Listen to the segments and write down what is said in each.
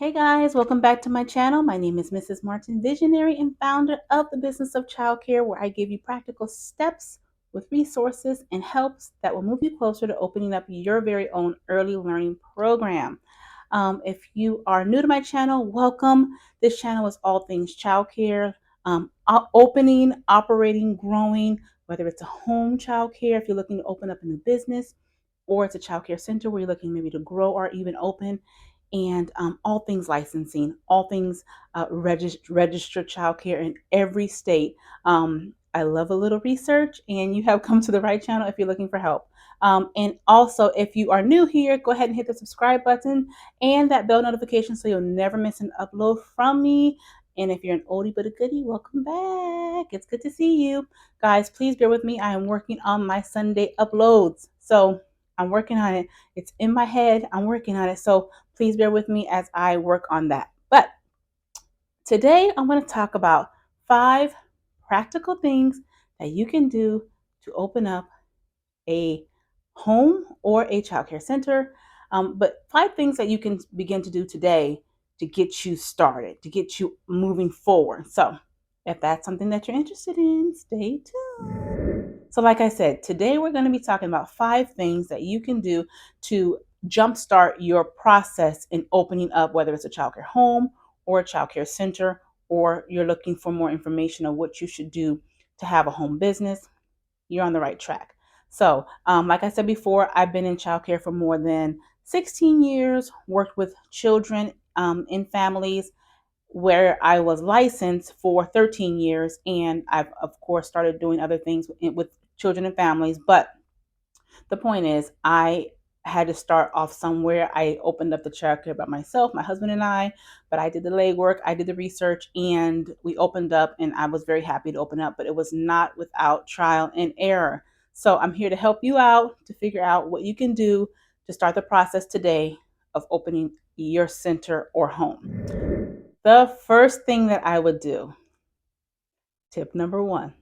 Hey guys, welcome back to my channel. My name is Mrs. Martin, visionary and founder of the business of childcare, where I give you practical steps with resources and helps that will move you closer to opening up your very own early learning program. If you are new to my channel, welcome. This channel is all things childcare, opening, operating, growing, whether it's a home childcare, if you're looking to open up a new business, or it's a childcare center where you're looking maybe to grow or even open, and all things licensing, all things registered childcare in every state. I love a little research, and you have come to the right channel if you're looking for help. And also, if you are new here, go ahead and hit the subscribe button and that bell notification so you'll never miss an upload from me. And if you're an oldie but a goodie, welcome back. It's good to see you. Guys, please bear with me. I am working on my Sunday uploads. So I'm working on it. It's in my head. I'm working on it. So please bear with me as I work on that. But today I'm going to talk about 5 practical things that you can do to open up a home or a childcare center. But 5 things that you can begin to do today to get you started, to get you moving forward. So if that's something that you're interested in, stay tuned. So like I said, today we're going to be talking about 5 things that you can do to jumpstart your process in opening up, whether it's a childcare home or a childcare center, or you're looking for more information on what you should do to have a home business. You're on the right track. So, like I said before, I've been in childcare for more than 16 years, worked with children in families where I was licensed for 13 years. And I've, of course, started doing other things with children and families. But the point is, I had to start off somewhere. I opened up the childcare by myself, my husband and I, but I did the legwork, I did the research, and we opened up, and I was very happy to open up, but it was not without trial and error. So I'm here to help you out to figure out what you can do to start the process today of opening your center or home. The first thing that I would do, tip number 1,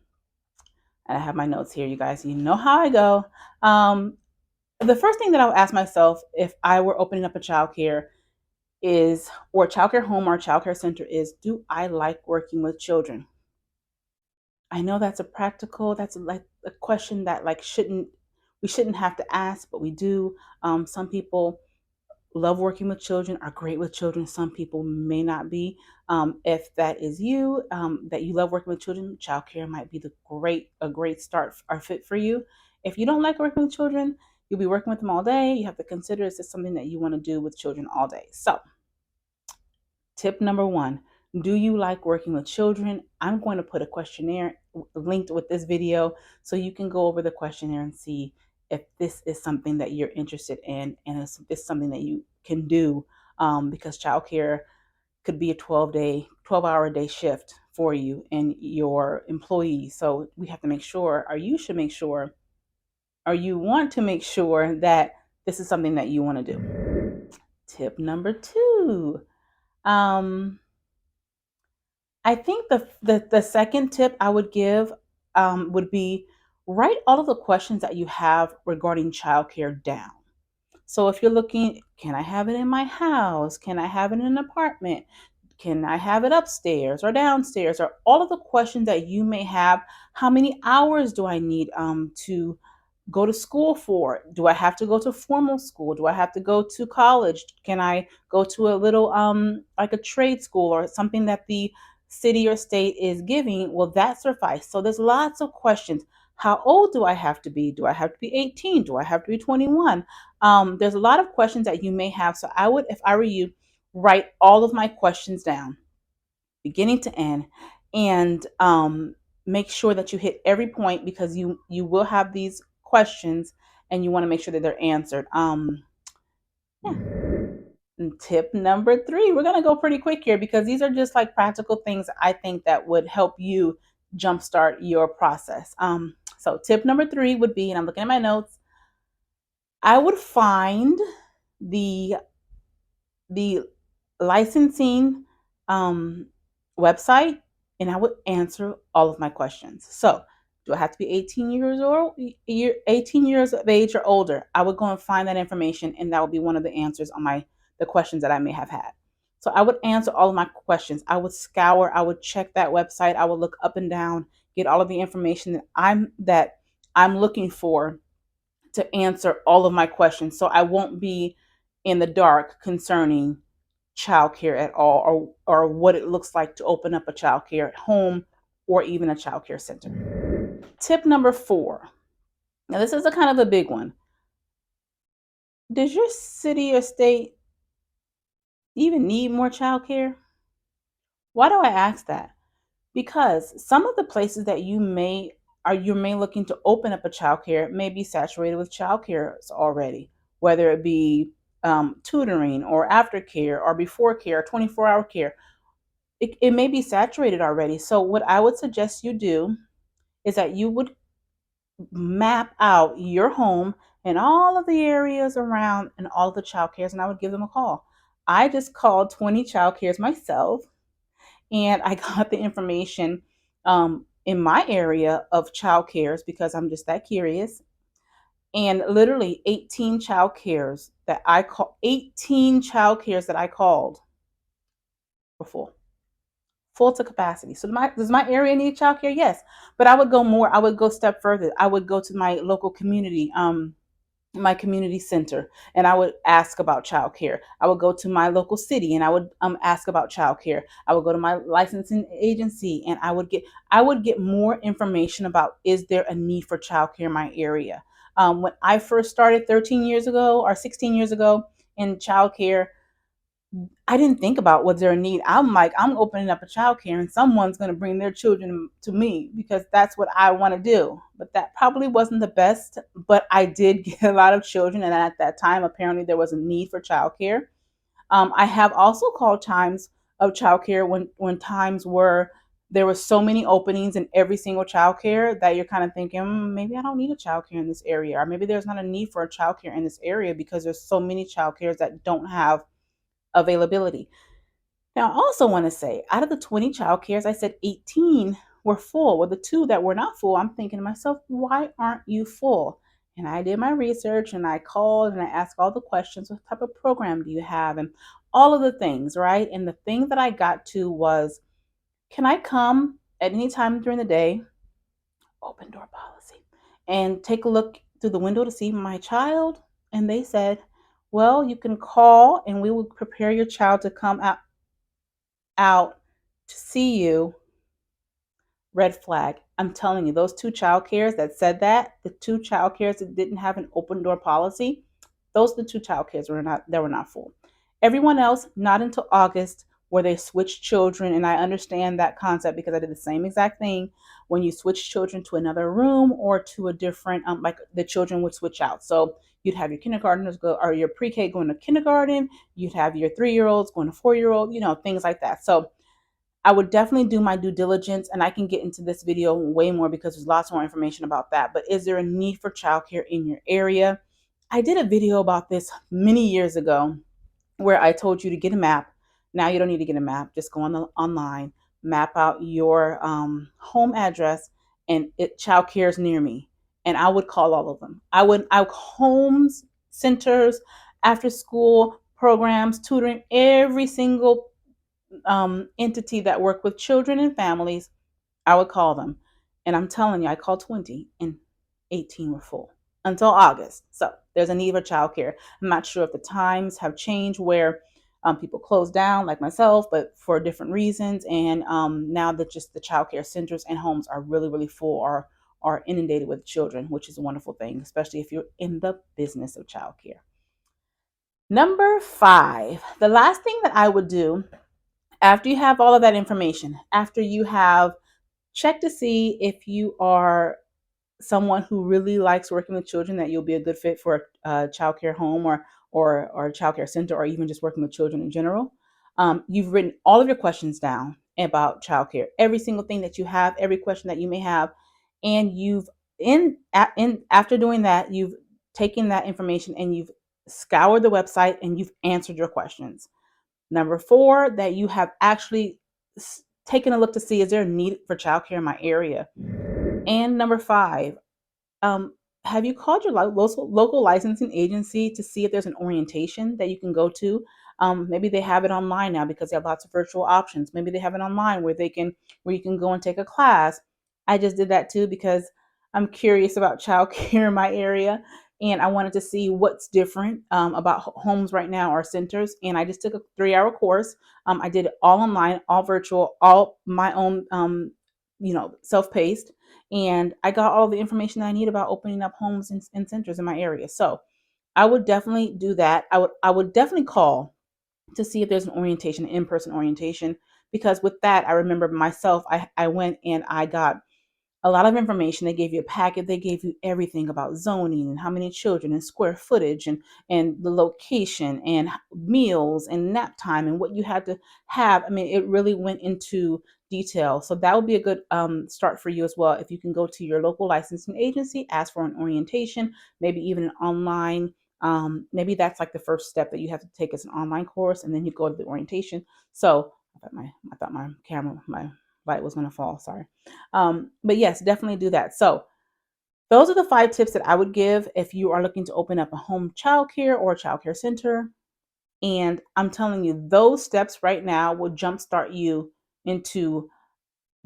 and I have my notes here, you guys, you know how I go. The first thing that I would ask myself if I were opening up a childcare is, or a childcare home or a childcare center is, do I like working with children? I know that's that's like a question that we shouldn't have to ask, but we do. Some people love working with children, are great with children. Some people may not be. If that is you, that you love working with children, childcare might be a great start or fit for you. If you don't like working with children, you'll be working with them all day. You have to consider, is this something that you want to do with children all day? So tip number 1, do you like working with children? I'm going to put a questionnaire linked with this video so you can go over the questionnaire and see if this is something that you're interested in, and if it's something that you can do, because childcare could be a 12-hour a day shift for you and your employees. So we have to make sure, or you should make sure, or you want to make sure that this is something that you want to do. Tip number 2. I think the second tip I would give would be, write all of the questions that you have regarding childcare down. So if you're looking, can I have it in my house? Can I have it in an apartment? Can I have it upstairs or downstairs? Or all of the questions that you may have. How many hours do I need to go to school for? Do I have to go to formal school? Do I have to go to college? Can I go to a little like a trade school or something that the city or state is giving? Will that suffice? So there's lots of questions. How old do I have to be? Do I have to be 18? Do I have to be 21? There's a lot of questions that you may have. So I would, if I were you, write all of my questions down, beginning to end, and make sure that you hit every point, because you will have these questions and you want to make sure that they're answered. Yeah. And tip number 3, we're going to go pretty quick here because these are just like practical things I think that would help you jumpstart your process. So tip number 3 would be, and I'm looking at my notes, I would find the licensing website, and I would answer all of my questions. So, do I have to be 18 years old, 18 years of age or older? I would go and find that information, and that would be one of the answers on the questions that I may have had. So I would answer all of my questions. I would scour, I would check that website, I would look up and down, get all of the information that I'm looking for to answer all of my questions. So I won't be in the dark concerning childcare at all, or what it looks like to open up a childcare home or even a childcare center. Tip number 4. Now this is a kind of a big one. Does your city or state even need more childcare? Why do I ask that? Because some of the places that you may looking to open up a childcare may be saturated with childcare already, whether it be tutoring or aftercare or before care, 24-hour care. It may be saturated already. So what I would suggest you do is that you would map out your home and all of the areas around and all of the childcares, and I would give them a call. I just called 20 childcares myself, and I got the information in my area of child cares because I'm just that curious. And literally 18 child cares that I called were full to capacity. So does my area need child care? Yes, but I would go more. I would go a step further. I would go to my local community. My community center, and I would ask about childcare. I would go to my local city and I would ask about childcare. I would go to my licensing agency and I would get more information about, is there a need for childcare in my area. When I first started 13 years ago or 16 years ago in childcare, I didn't think about, was there a need. I'm like, I'm opening up a childcare and someone's going to bring their children to me because that's what I want to do. But that probably wasn't the best. But I did get a lot of children, and at that time, apparently there was a need for childcare. I have also called times of childcare when times were there were so many openings in every single childcare that you're kind of thinking, maybe I don't need a childcare in this area, or maybe there's not a need for a childcare in this area because there's so many childcares that don't have availability. Now, I also want to say, out of the 20 child cares, I said 18 were full. Well, the two that were not full, I'm thinking to myself, why aren't you full? And I did my research and I called and I asked all the questions. What type of program do you have? And all of the things, right? And the thing that I got to was, can I come at any time during the day, open door policy, and take a look through the window to see my child? And they said, well, you can call and we will prepare your child to come out to see you. Red flag. I'm telling you, those two child cares that said that, the two child cares that didn't have an open door policy, those are the two child cares that were not full. Everyone else, not until August, where they switched children. And I understand that concept because I did the same exact thing. When you switch children to another room or to a different, like the children would switch out. So you'd have your kindergartners go, or your pre-K going to kindergarten. You'd have your 3-year-olds going to 4-year-old, things like that. So I would definitely do my due diligence, and I can get into this video way more because there's lots more information about that. But is there a need for childcare in your area? I did a video about this many years ago where I told you to get a map. Now you don't need to get a map. Just go online, map out your home address, and child care is near me. And I would call all of them. I homes, centers, after school programs, tutoring, every single entity that work with children and families, I would call them. And I'm telling you, I called 20 and 18 were full until August. So there's a need for childcare. I'm not sure if the times have changed where people close down like myself, but for different reasons. And now that just the childcare centers and homes are really, really full, are inundated with children, which is a wonderful thing, especially if you're in the business of childcare. Number 5, the last thing that I would do after you have all of that information, after you have checked to see if you are someone who really likes working with children, that you'll be a good fit for a childcare home or a childcare center, or even just working with children in general. You've written all of your questions down about childcare, every single thing that you have, every question that you may have, and after doing that, you've taken that information and you've scoured the website and you've answered your questions. Number 4, that you have actually taken a look to see, is there a need for childcare in my area? And number 5, have you called your local licensing agency to see if there's an orientation that you can go to? Maybe they have it online now because they have lots of virtual options. Maybe they have it online where you can go and take a class. I just did that too because I'm curious about childcare in my area, and I wanted to see what's different about homes right now or centers. And I just took a 3-hour course. I did it all online, all virtual, all my own, self-paced, and I got all the information that I need about opening up homes and centers in my area. So I would definitely do that. I would definitely call to see if there's an orientation, an in-person orientation, because with that, I remember myself, I went and I got a lot of information. They gave you a packet. They gave you everything about zoning and how many children and square footage and the location and meals and nap time and what you had to have. I mean, it really went into detail. So that would be a good start for you as well. If you can go to your local licensing agency, ask for an orientation, maybe even an online. Maybe that's like the first step that you have to take as an online course, and then you go to the orientation. So I thought my camera, my light was going to fall. Sorry. But yes, definitely do that. So those are the 5 tips that I would give if you are looking to open up a home childcare or a childcare center. And I'm telling you, those steps right now will jumpstart you into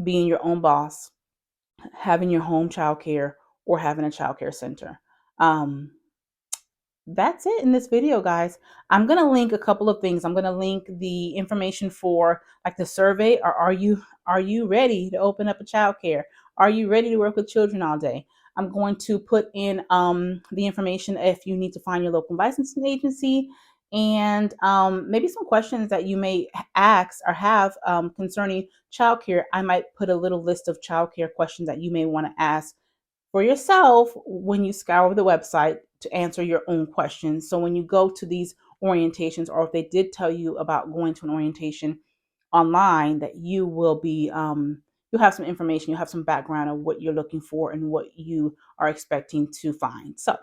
being your own boss, having your home childcare, or having a childcare center. Um, that's it in this video, guys. I'm going to link a couple of things. I'm going to link the information for like the survey, or are you ready to open up a childcare? Are you ready to work with children all day? I'm going to put in the information if you need to find your local licensing agency, and maybe some questions that you may ask or have concerning childcare. I might put a little list of childcare questions that you may want to ask for yourself when you scour the website to answer your own questions. So when you go to these orientations, or if they did tell you about going to an orientation online, that you will be you'll have some information, you'll have some background of what you're looking for and what you are expecting to find. So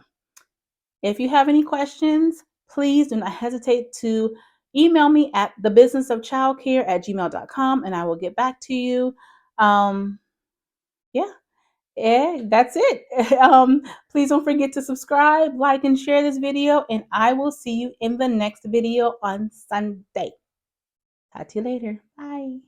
if you have any questions, please do not hesitate to email me at thebusinessofchildcare@gmail.com, and I will get back to you. Yeah, yeah, that's it. Please don't forget to subscribe, like, and share this video, and I will see you in the next video on Sunday. Talk to you later. Bye.